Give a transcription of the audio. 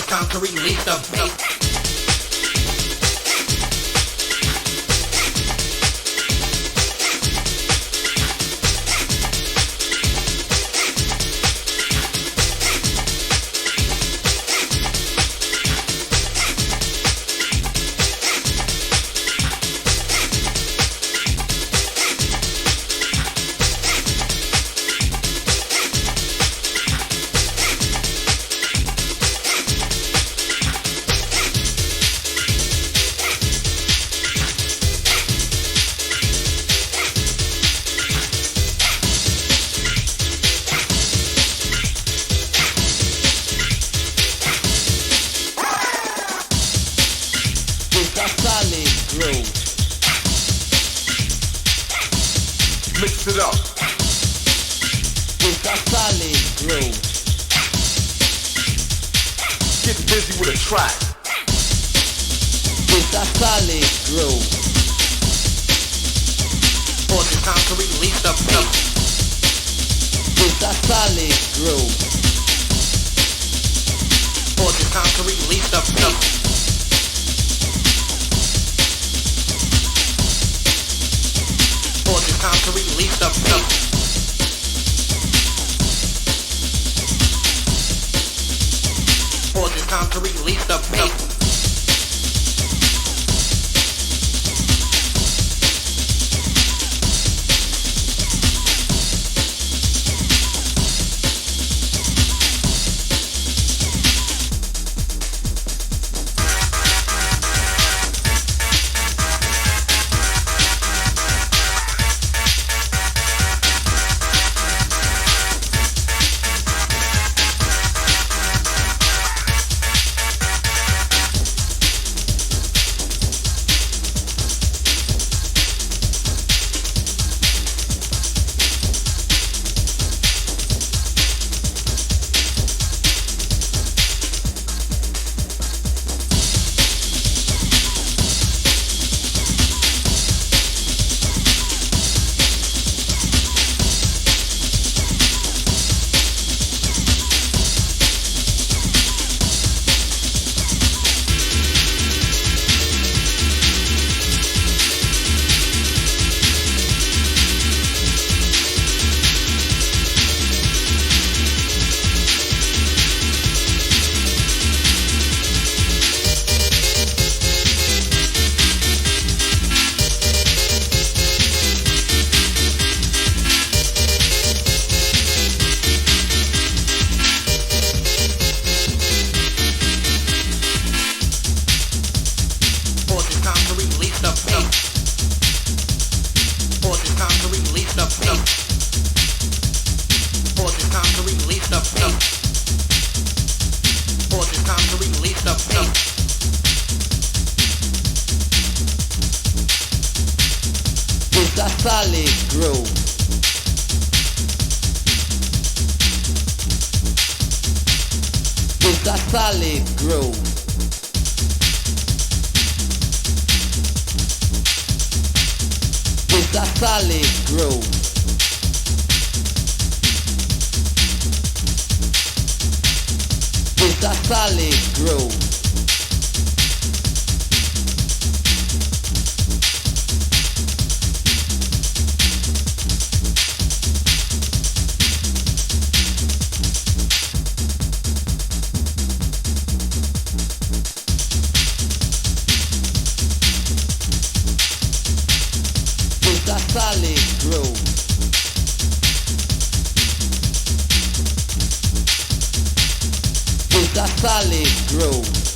Time to release the beat. Mix it up. With a solid groove. Get busy with a track. With a solid groove. Pause the time to release the beat. With a solid groove. Pause the time to release the beat. Pause the time to release the beat. Pause the time to release the beat. With a solid groove. With a solid groove. With a solid groove. With a solid groove. With a solid groove. With a solid groove.